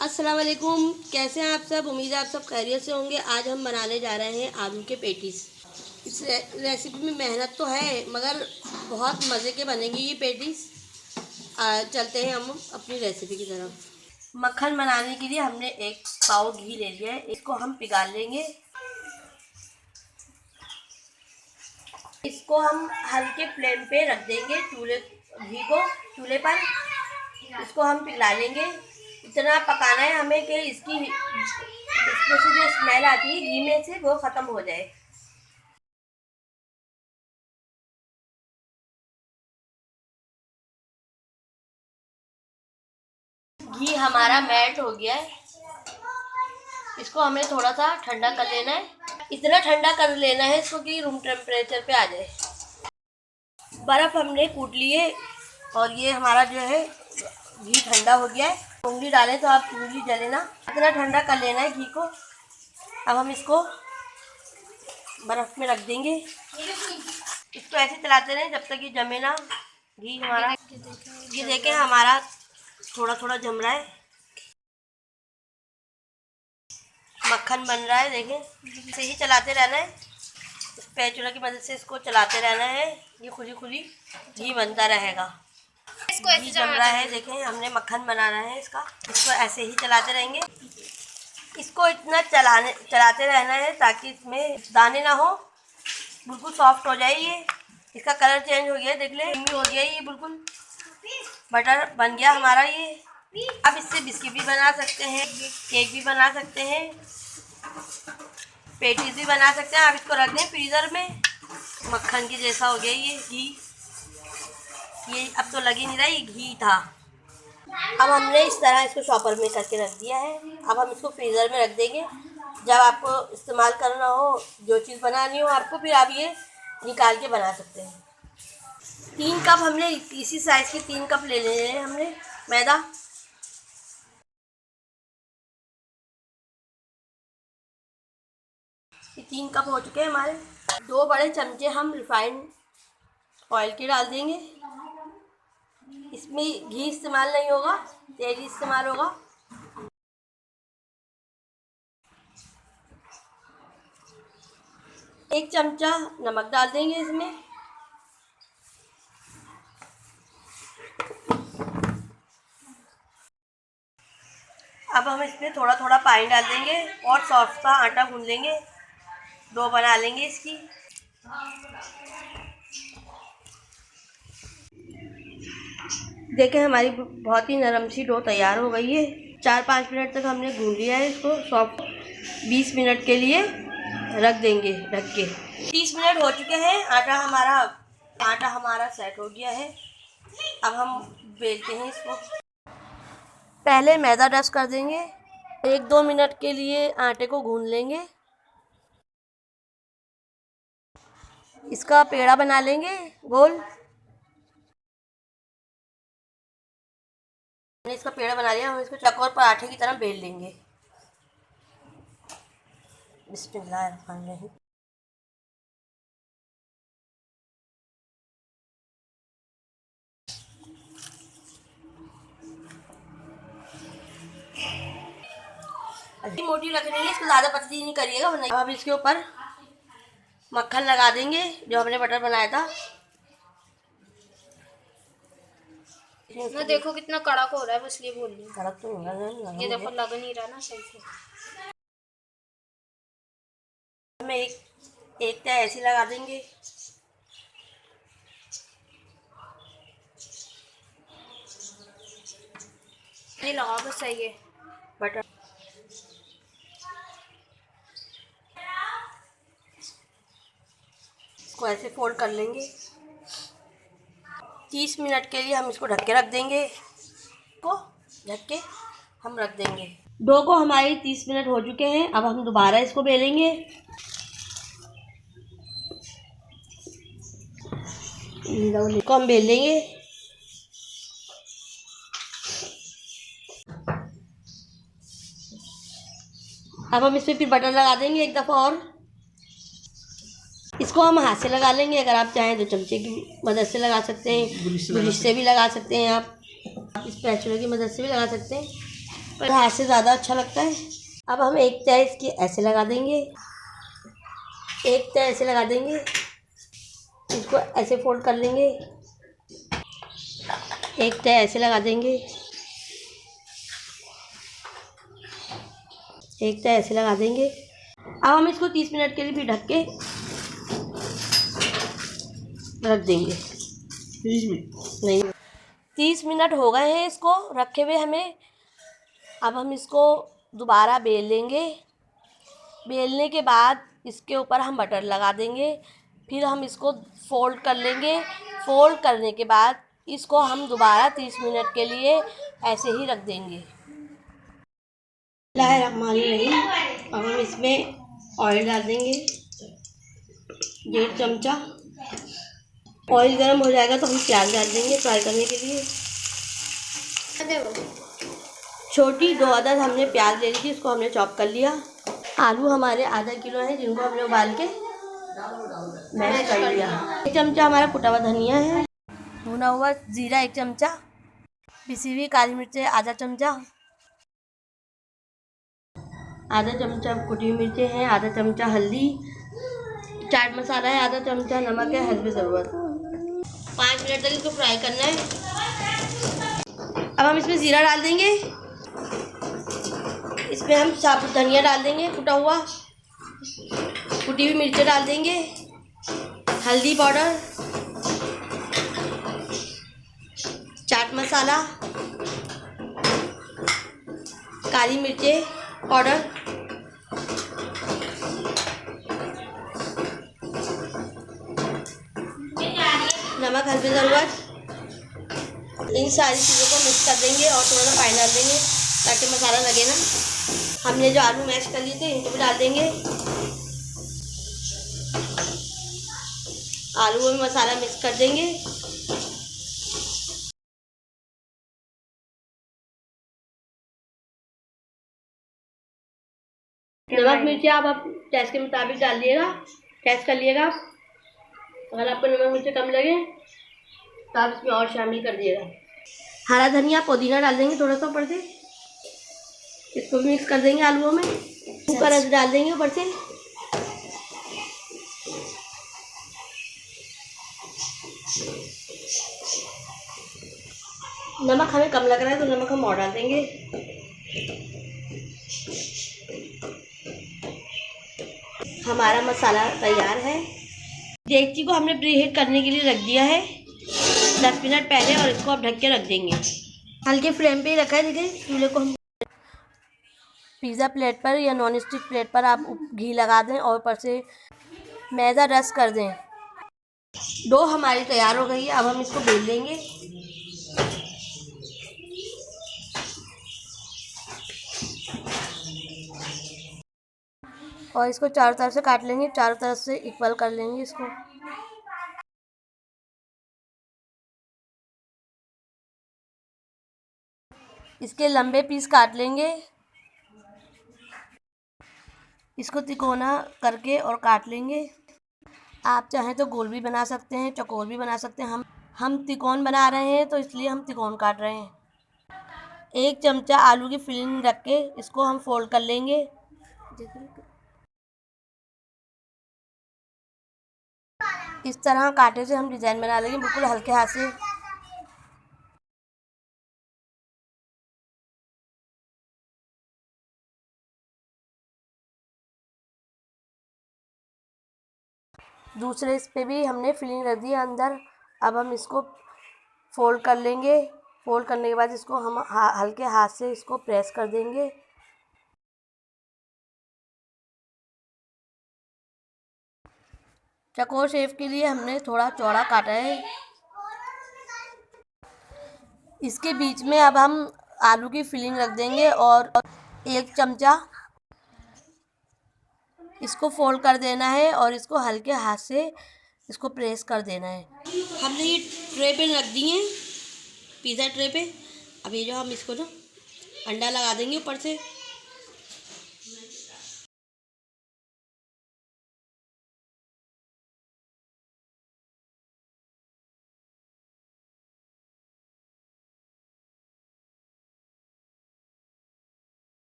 अस्सलाम वालेकुम। कैसे हैं आप सब? उम्मीद है आप सब खैरियत से होंगे। आज हम बनाने जा रहे हैं आलू के पेटीज। इस रेसिपी में मेहनत तो है मगर बहुत मज़े के बनेंगे ये पेटीज। चलते हैं हम अपनी रेसिपी की तरफ। मक्खन बनाने के लिए हमने 1 पाव घी ले लिया है। इसको हम पिघाल लेंगे। इसको हम हल्के फ्लेम पे रख देंगे, घी को चूल्हे पर। इसको हम पिघला लेंगे। इतना पकाना है हमें कि इसमें से जो स्मेल आती है घी में से वो ख़त्म हो जाए। घी हमारा मेल्ट हो गया है। इसको हमें थोड़ा सा ठंडा कर लेना है। इतना ठंडा कर लेना है इसको कि रूम टेम्परेचर पे आ जाए। बर्फ़ हमने कूट लिए और ये हमारा जो है घी ठंडा हो गया है। उंगली डालें तो आप उंगली जले ना। इतना ठंडा कर लेना है घी को। अब हम इसको बर्फ़ में रख देंगे। इसको ऐसे चलाते रहें जब तक ये जमे ना घी हमारा। ये देखें हमारा थोड़ा थोड़ा जम रहा है, मक्खन बन रहा है। देखें इसे ही चलाते रहना है। स्पैचुला की मदद से इसको चलाते रहना है। ये खुली खुली घी बनता रहेगा। इसको ऐसे जम रहा है। देखें हमने मक्खन बनाना है इसका। इसको ऐसे ही चलाते रहेंगे। इसको इतना चलाते रहना है ताकि इसमें दाने ना हो, बिल्कुल सॉफ्ट हो जाए। ये इसका कलर चेंज हो गया, देख ले क्रीमी हो गया ये बिल्कुल। बटर बन गया हमारा ये। अब इससे बिस्किट भी बना सकते हैं, केक भी बना सकते हैं, पेटीज भी बना सकते हैं। आप इसको रख दें फ्रीज़र में। मक्खन के जैसा हो गया ये घी। ये अब तो लग ही नहीं रहा, ये घी था। अब हमने इस तरह इसको शॉपर में करके रख दिया है। अब हम इसको फ्रीज़र में रख देंगे। जब आपको इस्तेमाल करना हो, जो चीज़ बनानी हो आपको, फिर आप ये निकाल के बना सकते हैं। 3 कप हमने इसी साइज़ के 3 कप ले लिए हैं हमने मैदा। ये 3 कप हो चुके हैं हमारे। 2 बड़े चमचे हम रिफाइंड ऑयल के डाल देंगे। इसमें घी इस्तेमाल नहीं होगा, तेल इस्तेमाल होगा। 1 चमचा नमक डाल देंगे इसमें। अब हम इसमें थोड़ा थोड़ा पानी डाल देंगे और सॉफ्ट सा आटा गूंद लेंगे। डो बना लेंगे इसकी। देखें हमारी बहुत ही नरम सी डो तैयार हो गई है। 4-5 मिनट तक हमने गूंद लिया है इसको सॉफ्ट। 20 मिनट के लिए रख देंगे ढक के। 30 मिनट हो चुके हैं। आटा हमारा सेट हो गया है। अब हम बेलते हैं इसको। पहले मैदा डस्ट कर देंगे। 1-2 मिनट के लिए आटे को गूंद लेंगे। इसका पेड़ा बना लेंगे गोल। हमने इसका पेड़ा बना लिया। हम इसको चकोर पराठे की तरह बेल लेंगे। बिस्मिल्लाहिर्रहमानिर्रहीम। अच्छी मोटी रखनी है, इसको ज़्यादा पतली नहीं करिएगा। अब इसके ऊपर मक्खन लगा देंगे जो हमने बटर बनाया था। ना देखो कितना कड़क हो रहा है, बस ये बोल रही हूँ। कड़क तो नहीं लगा, ये देखो लग नहीं रहा ना सही से। हमें एक तय ऐसी लगा देंगे। नहीं लगा, बस सही है बटर इसको ऐसे फोल्ड कर लेंगे। 30 मिनट के लिए हम इसको ढक के रख देंगे। हम रख देंगे। डो को हमारे 30 मिनट हो चुके हैं। अब हम दोबारा इसको बेलेंगे। इसको हम बेल लेंगे। अब हम इसमें फिर बटर लगा देंगे एक दफ़ा और। इसको हम हाथ से लगा लेंगे। अगर आप चाहें तो चमचे की मदद से लगा सकते हैं, ब्रश से भी लगा सकते हैं। आप स्पैचुला की मदद से भी लगा सकते हैं। पर हाथ से ज़्यादा अच्छा लगता है। अब हम एक तह इसकी ऐसे लगा देंगे, एक तह ऐसे लगा देंगे, इसको ऐसे फोल्ड कर लेंगे, एक तह ऐसे लगा देंगे, एक तह ऐसे लगा देंगे। अब हम इसको 30 मिनट के लिए भी ढक के रख देंगे। 30 मिनट नहीं, 30 मिनट हो गए हैं इसको रखे हुए हमें। अब हम इसको दोबारा बेल लेंगे। बेलने के बाद इसके ऊपर हम बटर लगा देंगे, फिर हम इसको फोल्ड कर लेंगे। फोल्ड करने के बाद इसको हम दोबारा 30 मिनट के लिए ऐसे ही रख देंगे। बिस्मिल्लाहिर्रहमानिर्रहीम। अब हम इसमें ऑयल डाल देंगे, 1.5 चमचा। ऑयल गर्म हो जाएगा तो हम प्याज डाल देंगे फ्राई करने के लिए। छोटी 2 अदद हमने प्याज ले ली थी, इसको हमने चॉप कर लिया। आलू हमारे आधा किलो हैं, जिनको हमने उबाल के मैश कर लिया। 1 चमचा हमारा कुटा हुआ धनिया है, भुना हुआ जीरा 1 चमचा, पिसी हुई काली मिर्चें आधा चमचा, आधा चमचा कुटी हुई मिर्चें हैं, आधा चमचा हल्दी, चाट मसाला है आधा चमचा, नमक है हस्बे ज़रूरत। 5 मिनट तक इसको फ्राई करना है। अब हम इसमें ज़ीरा डाल देंगे, इसमें हम साबुत धनिया डाल देंगे कुटा हुआ, कुटी हुई मिर्चें डाल देंगे, हल्दी पाउडर, चाट मसाला, काली मिर्चें पाउडर, नमक हल्दी ज़रूरत। इन सारी चीज़ों को मिक्स कर देंगे और थोड़ा सा पानी डाल देंगे ताकि मसाला लगे ना। हमने जो आलू मैश कर लिए थे इनको भी डाल देंगे। आलू में मसाला मिक्स कर देंगे। नमक मिर्ची आप टेस्ट के मुताबिक डाल दिएगा, टेस्ट कर लिएगा। अगर आपको नमक मिर्ची कम लगे तो आप इसमें और शामिल कर दिएगा। हरा धनिया पुदीना डाल देंगे थोड़ा सा ऊपर से, इसको भी मिक्स कर देंगे आलूओं में। ऊपर रस डाल देंगे ऊपर से। नमक हमें कम लग रहा है तो नमक हम और डाल देंगे। हमारा मसाला तैयार है। देगची को हमने प्रीहीट करने के लिए रख दिया है 10 मिनट पहले, और इसको अब ढक के रख देंगे। हल्के फ्लेम पे ही रखा है। देखिए चूल्हे को हम पिज़्ज़ा प्लेट पर या नॉन स्टिक प्लेट पर आप घी लगा दें और ऊपर से मैदा रस कर दें। डो हमारी तैयार हो गई है। अब हम इसको बेल लेंगे। और इसको चारों तरफ से काट लेंगे, चारों तरफ से इक्वल कर लेंगे इसको। इसके लंबे पीस काट लेंगे, इसको तिकोना करके और काट लेंगे। आप चाहें तो गोल भी बना सकते हैं, चौकोर भी बना सकते हैं। हम तिकोन बना रहे हैं तो इसलिए हम तिकोन काट रहे हैं। 1 चमचा आलू की फिलिंग रख के इसको हम फोल्ड कर लेंगे। इस तरह कांटे से हम डिज़ाइन बना लेंगे बिल्कुल हल्के हाथ से। दूसरे इस पे भी हमने फिलिंग रख दी है अंदर। अब हम इसको फोल्ड कर लेंगे। फोल्ड करने के बाद इसको हम हल्के हाथ से इसको प्रेस कर देंगे। चकोर शेप के लिए हमने थोड़ा चौड़ा काटा है। इसके बीच में अब हम आलू की फिलिंग रख देंगे और 1 चमचा इसको फोल्ड कर देना है और इसको हल्के हाथ से इसको प्रेस कर देना है। हमने ये ट्रे पे रख दिए हैं, पिज़्ज़ा ट्रे पे। अब ये जो हम इसको ना अंडा लगा देंगे ऊपर से।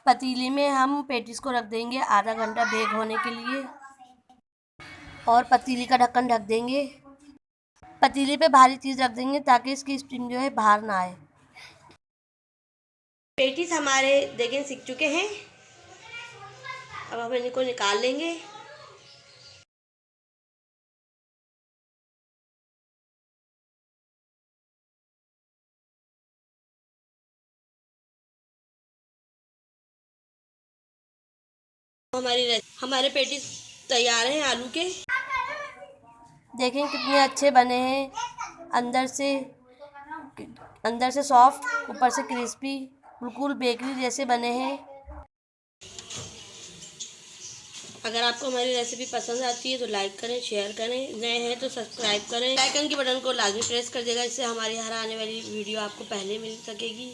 पतीले में हम पेटीज को रख देंगे आधा घंटा बेक होने के लिए और पतीले का ढक्कन ढक देंगे। पतीले पे भारी चीज़ रख देंगे ताकि इसकी स्टीम जो है बाहर ना आए। पेटीज हमारे देखें सिक चुके हैं। अब हम इनको निकाल लेंगे। हमारे पेटीज तैयार हैं आलू के। देखें कितने अच्छे बने हैं, अंदर से सॉफ्ट, ऊपर से क्रिस्पी, बिल्कुल बेकरी जैसे बने हैं। अगर आपको हमारी रेसिपी पसंद आती है तो लाइक करें, शेयर करें, नए हैं तो सब्सक्राइब करें, आइकन के बटन को लाजमी प्रेस कर देगा, इससे हमारी हर आने वाली वीडियो आपको पहले मिल सकेगी।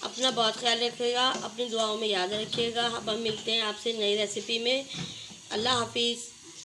अपना बहुत ख्याल रखिएगा, अपनी दुआओं में याद रखिएगा। अब हम मिलते हैं आपसे नई रेसिपी में। अल्लाह हाफिज़।